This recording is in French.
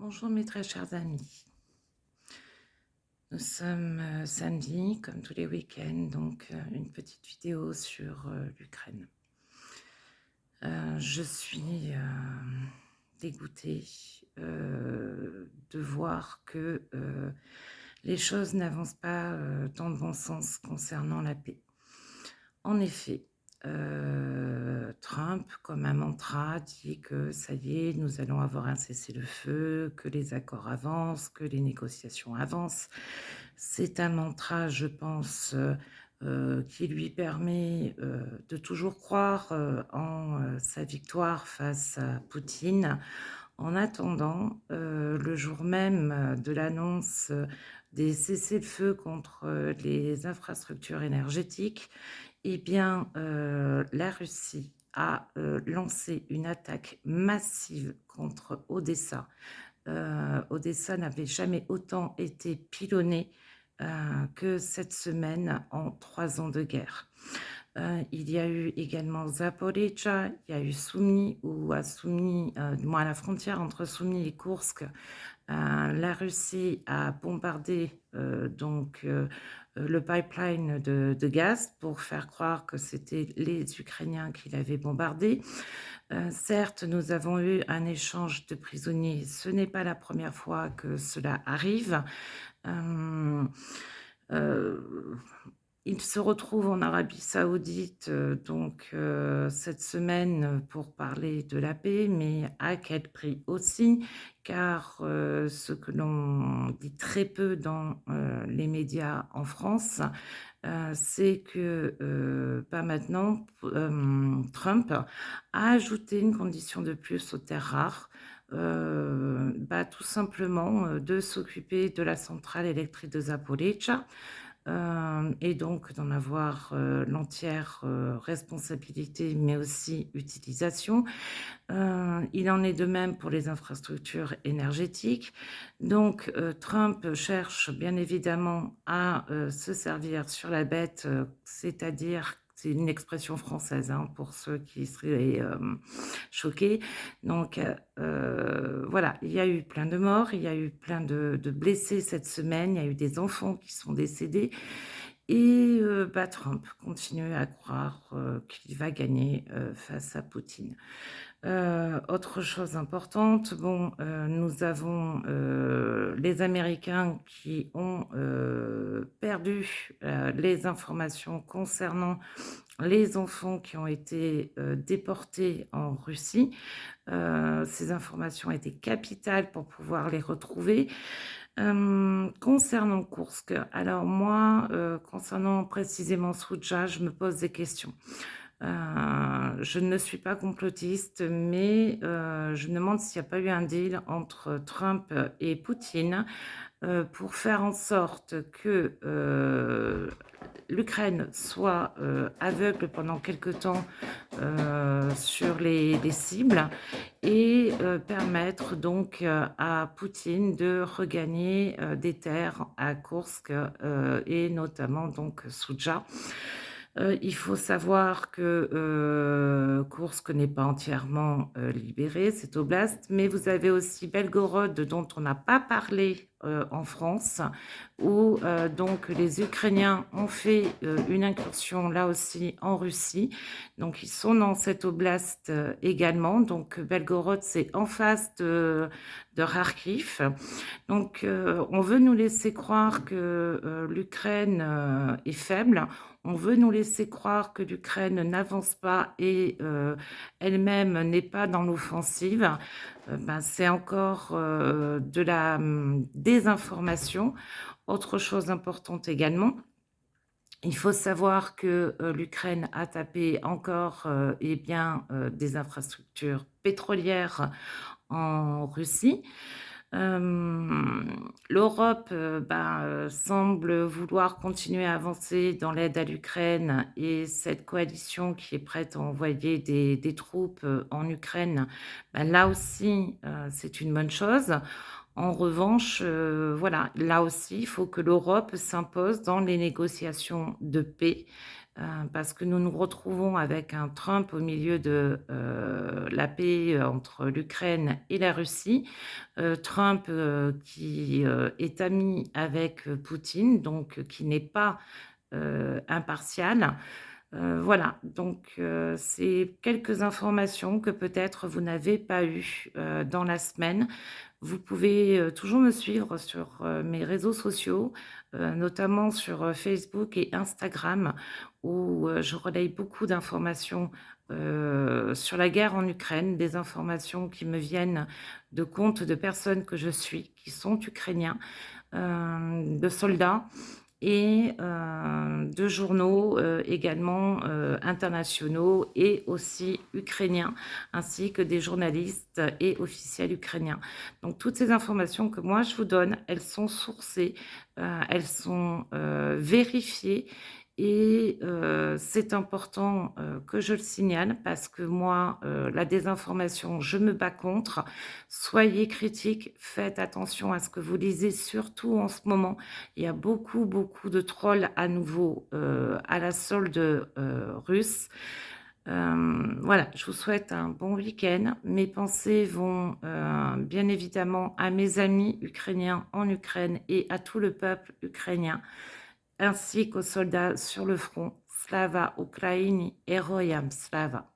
Bonjour mes très chers amis. Nous sommes samedi, comme tous les week-ends, donc une petite vidéo sur l'Ukraine. Je suis dégoûtée de voir que les choses n'avancent pas dans le bon sens concernant la paix. En effet, Trump, comme un mantra, dit que ça y est, nous allons avoir un cessez-le-feu, que les accords avancent, que les négociations avancent. C'est un mantra, je pense, qui lui permet, de toujours croire, en, sa victoire face à Poutine. En attendant, le jour même, de l'annonce, des cessez-le-feu contre, les infrastructures énergétiques, eh bien, la Russie a, lancé une attaque massive contre Odessa. Odessa n'avait jamais autant été pilonnée, que cette semaine en 3 ans de guerre. Il y a eu également Zaporijjia, il y a eu Soumy ou à Soumy, du moins à la frontière entre Soumy et Koursk. La Russie a bombardé, le pipeline de gaz pour faire croire que c'était les Ukrainiens qui l'avaient bombardé. Certes, nous avons eu un échange de prisonniers. Ce n'est pas la première fois que cela arrive. Hem, heu, il se retrouve en Arabie Saoudite, cette semaine, pour parler de la paix, mais à quel prix aussi? Car, ce que l'on dit très peu dans, les médias en France, c'est que, maintenant, Trump a ajouté une condition de plus aux terres rares, tout simplement, de s'occuper de la centrale électrique de Zaporijjia, et donc d'en avoir, l'entière, responsabilité, mais aussi utilisation. Il en est de même pour les infrastructures énergétiques. Donc, Trump cherche bien évidemment à, se servir sur la bête, c'est-à-dire c'est une expression française, hein, pour ceux qui seraient, choqués. Donc, voilà, il y a eu plein de morts, il y a eu plein de blessés cette semaine, il y a eu des enfants qui sont décédés et Trump continue à croire, qu'il va gagner, face à Poutine. Autre chose importante, nous avons, les Américains qui ont, perdu, les informations concernant les enfants qui ont été, déportés en Russie. Ces informations étaient capitales pour pouvoir les retrouver. Concernant Koursk, alors moi, concernant précisément Soudja, je me pose des questions. Je ne suis pas complotiste, mais je me demande s'il n'y a pas eu un deal entre Trump et Poutine, pour faire en sorte que, l'Ukraine soit, aveugle pendant quelque temps, sur les cibles et permettre donc, à Poutine de regagner, des terres à Koursk, et notamment donc Soudja. Il faut savoir que, Koursk n'est pas entièrement, libéré, cette oblast, mais vous avez aussi Belgorod dont on n'a pas parlé, en France, où, donc les Ukrainiens ont fait, une incursion là aussi en Russie. Donc ils sont dans cette oblast, également. Donc Belgorod, c'est en face de Kharkiv. Donc, on veut nous laisser croire que, l'Ukraine, est faible. On veut nous laisser croire que l'Ukraine n'avance pas et elle-même n'est pas dans l'offensive. C'est encore, de la, désinformation. Autre chose importante également, il faut savoir que, l'Ukraine a tapé encore, des infrastructures pétrolières en Russie. L'Europe, semble vouloir continuer à avancer dans l'aide à l'Ukraine et cette coalition qui est prête à envoyer des troupes, en Ukraine, là aussi, c'est une bonne chose. En revanche, voilà, là aussi, il faut que l'Europe s'impose dans les négociations de paix. parce que nous nous retrouvons avec un Trump au milieu de, la paix, entre l'Ukraine et la Russie. Trump, qui, est ami avec, Poutine, donc qui n'est pas, impartial. Voilà, donc c'est quelques informations que peut-être vous n'avez pas eues, dans la semaine. Vous pouvez, toujours me suivre sur, mes réseaux sociaux, notamment sur, Facebook et Instagram où, je relaye beaucoup d'informations, sur la guerre en Ukraine, des informations qui me viennent de comptes de personnes que je suis, qui sont ukrainiens, de soldats et de journaux, également, internationaux et aussi ukrainiens, ainsi que des journalistes et officiels ukrainiens. Donc toutes ces informations que moi je vous donne, elles sont sourcées, elles sont, vérifiées et c'est important, que je le signale parce que moi, la désinformation, je me bats contre. Soyez critiques, faites attention à ce que vous lisez, surtout en ce moment. Il y a beaucoup, beaucoup de trolls à nouveau, à la solde, russe. Voilà, je vous souhaite un bon week-end. Mes pensées vont, bien évidemment à mes amis ukrainiens en Ukraine et à tout le peuple ukrainien, ainsi qu'aux soldats sur le front. Slava Ukraini, Heroyam Slava.